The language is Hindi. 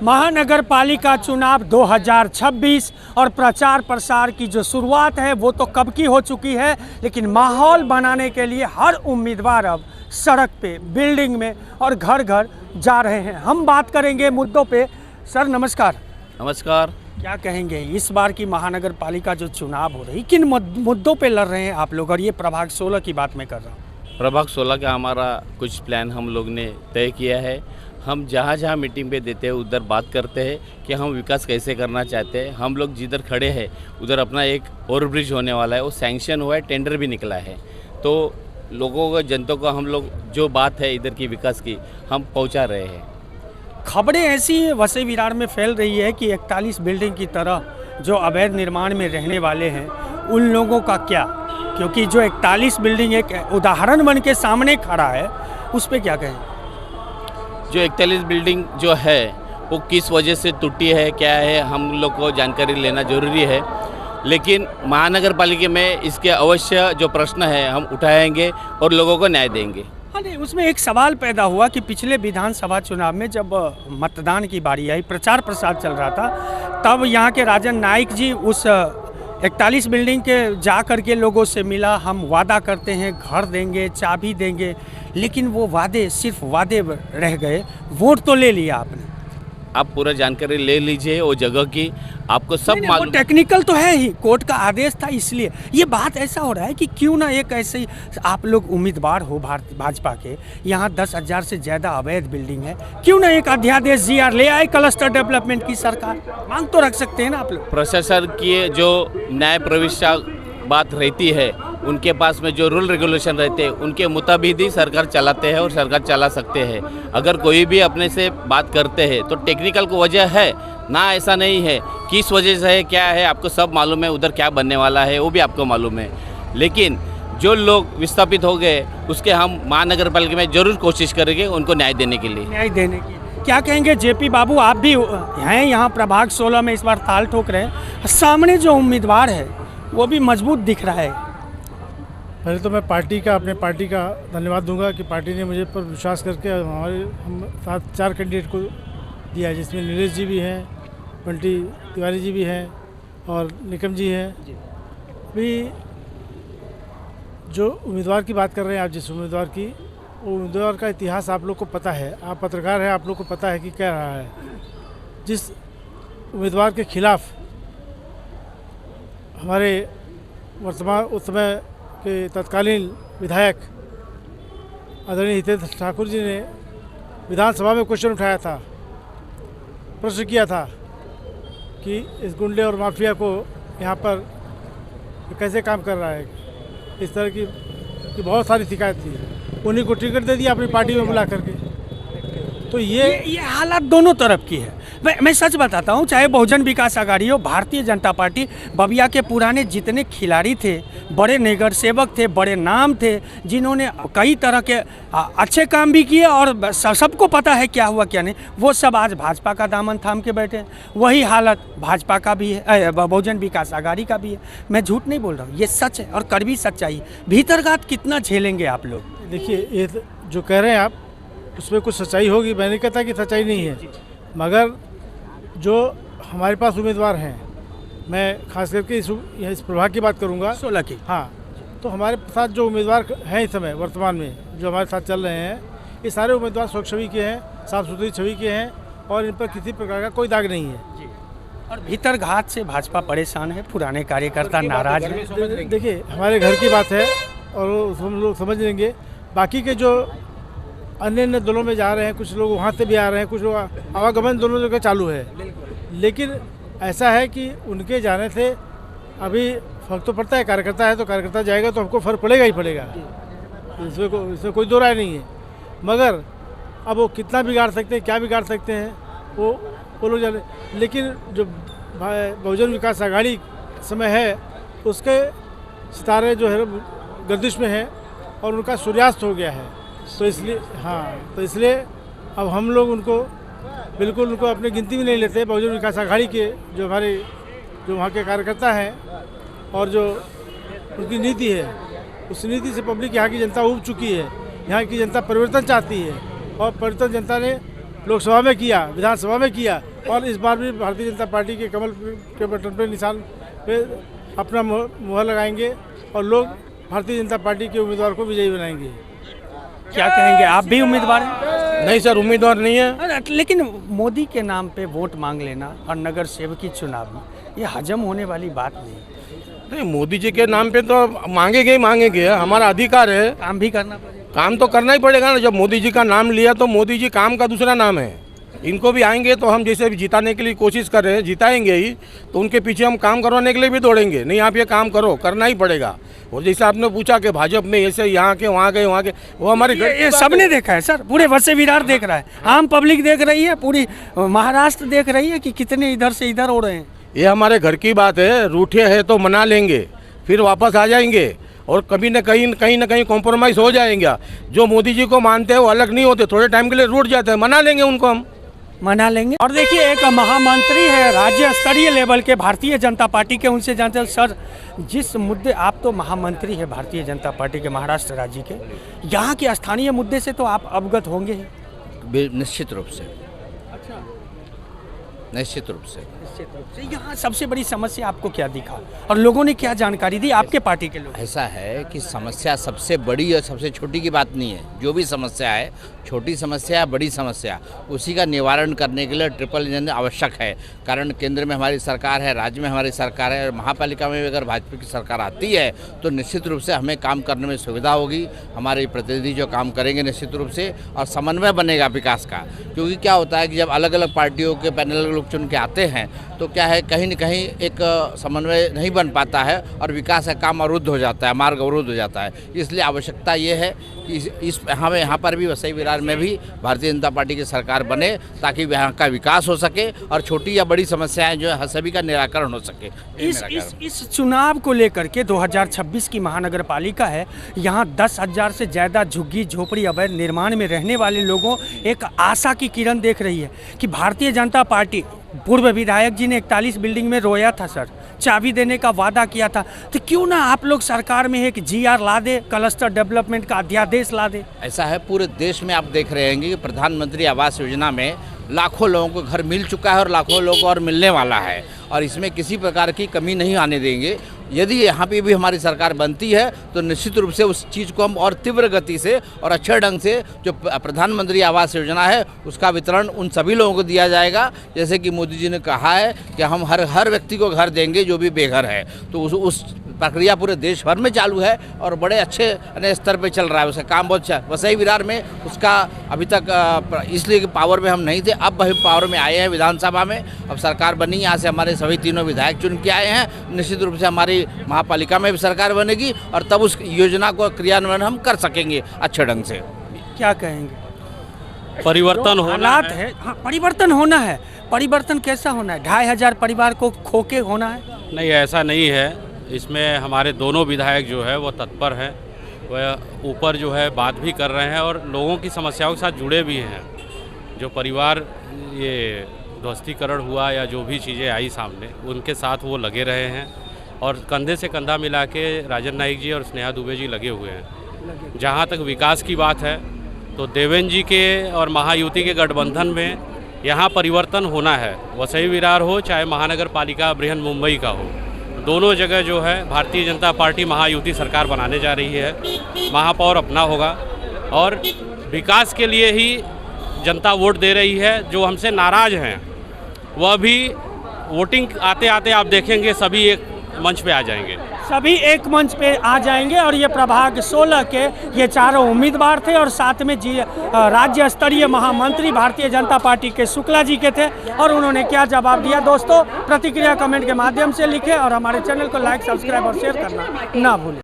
महानगर पालिका चुनाव 2026 और प्रचार प्रसार की जो शुरुआत है वो तो कब की हो चुकी है, लेकिन माहौल बनाने के लिए हर उम्मीदवार अब सड़क पे, बिल्डिंग में और घर घर जा रहे हैं। हम बात करेंगे मुद्दों पे। सर नमस्कार। नमस्कार। क्या कहेंगे इस बार की महानगर पालिका जो चुनाव हो रही, किन मुद्दों पे लड़ रहे हैं आप लोग? और ये प्रभाग 16 की बात मैं कर रहा हूँ। प्रभाग 16 का हमारा कुछ प्लान हम लोग ने तय किया है। हम जहाँ जहाँ मीटिंग पे देते हैं उधर बात करते हैं कि हम विकास कैसे करना चाहते हैं। हम लोग जिधर खड़े हैं उधर अपना एक ओवरब्रिज होने वाला है, वो सैंक्शन हुआ है, टेंडर भी निकला है। तो लोगों को, जनता को हम लोग जो बात है इधर की विकास की, हम पहुँचा रहे हैं। खबरें ऐसी वसे विरार में फैल रही है कि 41 बिल्डिंग की तरह जो अवैध निर्माण में रहने वाले हैं उन लोगों का क्या, क्योंकि जो 41 बिल्डिंग एक उदाहरण बन के सामने खड़ा है, उस पर क्या कहें? जो 41 बिल्डिंग जो है वो किस वजह से टूटी है, क्या है, हम लोग को जानकारी लेना जरूरी है। लेकिन महानगर पालिका में इसके अवश्य जो प्रश्न है हम उठाएंगे और लोगों को न्याय देंगे। हाँ नहीं, उसमें एक सवाल पैदा हुआ कि पिछले विधानसभा चुनाव में जब मतदान की बारी आई, प्रचार प्रसार चल रहा था, तब यहाँ के राजन नाइक जी उस 41 बिल्डिंग के जा कर के लोगों से मिला, हम वादा करते हैं घर देंगे, चाबी देंगे, लेकिन वो वादे सिर्फ वादे रह गए। वोट तो ले लिया आपने। आप पूरा जानकारी ले लीजिए वो जगह की, आपको सब मालूम। टेक्निकल तो है ही, कोर्ट का आदेश था, इसलिए ये बात ऐसा हो रहा है कि क्यों ना एक ऐसे ही आप लोग उम्मीदवार हो भाजपा के, यहाँ 10,000 से ज़्यादा अवैध बिल्डिंग है, क्यों ना एक अध्यादेश जीआर ले आए क्लस्टर डेवलपमेंट की। सरकार मांग तो रख सकते हैं ना आप लोग। प्रशासन की जो न्याय प्रविष्टा बात रहती है, उनके पास में जो रूल रेगुलेशन रहते हैं उनके मुताबिक ही सरकार चलाते हैं और सरकार चला सकते हैं। अगर कोई भी अपने से बात करते हैं तो टेक्निकल को वजह है ना, ऐसा नहीं है। किस वजह से है, क्या है, आपको सब मालूम है। उधर क्या बनने वाला है वो भी आपको मालूम है। लेकिन जो लोग विस्थापित हो गए उसके हम महानगर पालिका में जरूर कोशिश करेंगे उनको न्याय देने के लिए। न्याय देने की क्या कहेंगे जेपी बाबू? आप भी हैं यहाँ प्रभाग 16 में, इस बार ताल ठोक रहे हैं। सामने जो उम्मीदवार है वो भी मजबूत दिख रहा है। पहले तो मैं अपने पार्टी का धन्यवाद दूंगा कि पार्टी ने मुझे पर विश्वास करके हम साथ 4 कैंडिडेट को दिया है, जिसमें नीलेश जी भी हैं, बंटी तिवारी जी भी हैं और निकम जी हैं। अभी जो उम्मीदवार की बात कर रहे हैं आप, जिस उम्मीदवार की, वो उम्मीदवार का इतिहास आप लोग को पता है, आप पत्रकार हैं, आप लोग को पता है कि क्या रहा है। जिस उम्मीदवार के खिलाफ हमारे वर्तमान उस समय के तत्कालीन विधायक आदरणीय हितेश ठाकुर जी ने विधानसभा में क्वेश्चन उठाया था, प्रश्न किया था कि इस गुंडे और माफिया को यहाँ पर कैसे काम कर रहा है, इस तरह की बहुत सारी शिकायत थी। उन्हीं को टिकट दे दिया अपनी पार्टी में बुला करके। तो ये हालात दोनों तरफ की है। मैं सच बताता हूँ, चाहे बहुजन विकास आघाड़ी हो, भारतीय जनता पार्टी, बबिया के पुराने जितने खिलाड़ी थे, बड़े नगर सेवक थे, बड़े नाम थे, जिन्होंने कई तरह के अच्छे काम भी किए और सबको पता है क्या हुआ क्या नहीं, वो सब आज भाजपा का दामन थाम के बैठे हैं। वही हालत भाजपा का भी है, बहुजन विकास आघाड़ी का भी है। मैं झूठ नहीं बोल रहा हूँ, ये सच है और कड़वी सच्चाई। भीतरघात कितना झेलेंगे आप लोग? देखिए, ये जो कह रहे हैं आप, उसमें कुछ सच्चाई होगी, मैं नहीं कहता कि सच्चाई नहीं है, मगर जो हमारे पास उम्मीदवार हैं, मैं खास करके इस प्रभाग की बात करूंगा, 16 की। हाँ, तो हमारे साथ जो उम्मीदवार हैं इस समय वर्तमान में जो हमारे साथ चल रहे हैं, ये सारे उम्मीदवार स्वच्छ छवि के हैं, साफ सुथरी छवि के हैं और इन पर किसी प्रकार का कोई दाग नहीं है। और भीतर घात से भाजपा परेशान है, पुराने कार्यकर्ता नाराज हैं। देखिए, हमारे घर की बात है और हम लोग समझ लेंगे। बाकी के जो अन्य दलों में जा रहे हैं, कुछ लोग वहाँ से भी आ रहे हैं, कुछ लोग आवागमन दोनों जगह चालू है, लेकिन ऐसा है कि उनके जाने से अभी फर्क तो पड़ता है। कार्यकर्ता है तो कार्यकर्ता जाएगा तो हमको फ़र्क पड़ेगा ही पड़ेगा, इसमें कोई दो राय नहीं है। मगर अब वो कितना बिगाड़ सकते हैं, क्या बिगाड़ सकते हैं, वो लोग जाने। लेकिन जो बहुजन विकास आघाड़ी समय है, उसके सितारे जो है गर्दिश में है और उनका सूर्यास्त हो गया है। तो इसलिए अब हम लोग बिल्कुल उनको अपनी गिनती में नहीं लेते। बहुजन विकास आघाड़ी के जो वहाँ के कार्यकर्ता हैं और जो उनकी नीति है, उस नीति से पब्लिक, यहाँ की जनता उब चुकी है। यहाँ की जनता परिवर्तन चाहती है और परिवर्तन जनता ने लोकसभा में किया, विधानसभा में किया, और इस बार भी भारतीय जनता पार्टी के कमल के बटन पे निशान पे अपना मुहर लगाएंगे और लोग भारतीय जनता पार्टी के उम्मीदवार को विजयी बनाएंगे। क्या कहेंगे, आप भी उम्मीदवार हैं? नहीं सर, उम्मीदवार नहीं है। अरे, लेकिन मोदी के नाम पे वोट मांग लेना और नगर सेवकी चुनाव में ये हजम होने वाली बात नहीं। नहीं, मोदी जी के नाम पे तो मांगेंगे ही मांगेंगे, हमारा अधिकार है। काम भी करना पड़ेगा। काम तो करना ही पड़ेगा ना, जब मोदी जी का नाम लिया तो मोदी जी काम का दूसरा नाम है। इनको भी आएंगे तो हम जैसे भी जिताने के लिए कोशिश कर रहे हैं, जिताएंगे ही तो उनके पीछे हम काम करवाने के लिए भी दौड़ेंगे। नहीं, आप ये काम करो, करना ही पड़ेगा। और जैसे आपने पूछा कि भाजपा में ऐसे यहाँ के वहाँ गए वहाँ के, वो हमारे ये सबने देखा है सर, पूरे वसे विरार देख रहा है, आम पब्लिक देख रही है, पूरी महाराष्ट्र देख रही है कि कितने इधर से इधर हो रहे हैं। ये हमारे घर की बात है। रूठे है तो मना लेंगे, फिर वापस आ जाएंगे और कभी न कहीं कॉम्प्रोमाइज़ हो जाएंगे। जो मोदी जी को मानते हैं वो अलग नहीं होते, थोड़े टाइम के लिए रूठ जाते हैं, मना लेंगे उनको, हम मना लेंगे। और देखिए, एक महामंत्री है राज्य स्तरीय लेवल के भारतीय जनता पार्टी के, उनसे जानते हैं सर, जिस मुद्दे, आप तो महामंत्री है भारतीय जनता पार्टी के महाराष्ट्र राज्य के, यहाँ के स्थानीय मुद्दे से तो आप अवगत होंगे ही। निश्चित रूप से। अच्छा, निश्चित रूप से यहाँ सबसे बड़ी समस्या आपको क्या दिखा और लोगों ने क्या जानकारी दी आपके पार्टी के लोग? ऐसा है कि समस्या सबसे बड़ी और सबसे छोटी की बात नहीं है। जो भी समस्या है, छोटी समस्या बड़ी समस्या, उसी का निवारण करने के लिए ट्रिपल इंजन आवश्यक है। कारण केंद्र में हमारी सरकार है, राज्य में हमारी सरकार है और महापालिका में भी अगर भाजपा की सरकार आती है तो निश्चित रूप से हमें काम करने में सुविधा होगी। हमारे प्रतिनिधि जो काम करेंगे निश्चित रूप से, और समन्वय बनेगा विकास का। क्योंकि क्या होता है कि जब अलग अलग पार्टियों के पैनल लोग चुन के आते हैं तो क्या है, कहीं न कहीं एक समन्वय नहीं बन पाता है और विकास का काम अवरुद्ध हो जाता है, मार्ग अवरुद्ध हो जाता है। इसलिए आवश्यकता ये है कि हमें यहाँ पर भी वसई विरार में भी भारतीय जनता पार्टी की सरकार बने ताकि यहाँ का विकास हो सके और छोटी या बड़ी समस्याएं जो है सभी का निराकरण हो सके। इस चुनाव को लेकर के 2026 की महानगर पालिका है, यहाँ 10,000 से ज़्यादा झुग्गी झोपड़ी अवैध निर्माण में रहने वाले लोगों एक आशा की किरण देख रही है कि भारतीय जनता पार्टी, पूर्व विधायक जी ने 41 बिल्डिंग में रोया था सर, चाबी देने का वादा किया था, तो क्यों ना आप लोग सरकार में एक GR ला दे, क्लस्टर डेवलपमेंट का अध्यादेश ला दे। ऐसा है, पूरे देश में आप देख रहे हैं कि प्रधानमंत्री आवास योजना में लाखों लोगों को घर मिल चुका है और लाखों लोगों को और मिलने वाला है और इसमें किसी प्रकार की कमी नहीं आने देंगे। यदि यहाँ पे भी हमारी सरकार बनती है तो निश्चित रूप से उस चीज़ को हम और तीव्र गति से और अच्छे ढंग से जो प्रधानमंत्री आवास योजना है उसका वितरण उन सभी लोगों को दिया जाएगा। जैसे कि मोदी जी ने कहा है कि हम हर व्यक्ति को घर देंगे जो भी बेघर है, तो उस प्रक्रिया पूरे देश भर में चालू है और बड़े अच्छे स्तर पे चल रहा है। उसका काम बहुत अच्छा है। वसई विरार में उसका अभी तक इसलिए कि पावर में हम नहीं थे, अब वही पावर में आए हैं विधानसभा में, अब सरकार बनी, यहाँ से हमारे सभी तीनों विधायक चुन के आए हैं। निश्चित रूप से हमारी महापालिका में भी सरकार बनेगी और तब उस योजना को क्रियान्वयन हम कर सकेंगे अच्छे ढंग से। क्या कहेंगे? परिवर्तन होना है। हाँ, परिवर्तन होना है। परिवर्तन कैसा होना है? 2,500 परिवार को खोके होना है? नहीं, ऐसा नहीं है। इसमें हमारे दोनों विधायक जो है वो तत्पर हैं, वह ऊपर जो है बात भी कर रहे हैं और लोगों की समस्याओं के साथ जुड़े भी हैं। जो परिवार ये ध्वस्तीकरण हुआ या जो भी चीज़ें आई सामने, उनके साथ वो लगे रहे हैं और कंधे से कंधा मिला के राजन नाईक जी और स्नेहा दुबे जी लगे हुए हैं। जहाँ तक विकास की बात है तो देवेंद्र जी के और महायुति के गठबंधन में यहाँ परिवर्तन होना है। वसई विरार हो चाहे महानगर पालिका बृहन मुंबई का हो, दोनों जगह जो है भारतीय जनता पार्टी महायुति सरकार बनाने जा रही है। महापौर अपना होगा और विकास के लिए ही जनता वोट दे रही है। जो हमसे नाराज़ हैं वह भी वोटिंग आते आते आप देखेंगे सभी एक मंच पे आ जाएंगे, सभी एक मंच पे आ जाएंगे। और ये प्रभाग 16 के ये चारों उम्मीदवार थे और साथ में राज्य स्तरीय महामंत्री भारतीय जनता पार्टी के शुक्ला जी के थे और उन्होंने क्या जवाब दिया। दोस्तों, प्रतिक्रिया कमेंट के माध्यम से लिखें और हमारे चैनल को लाइक, सब्सक्राइब और शेयर करना ना भूलें।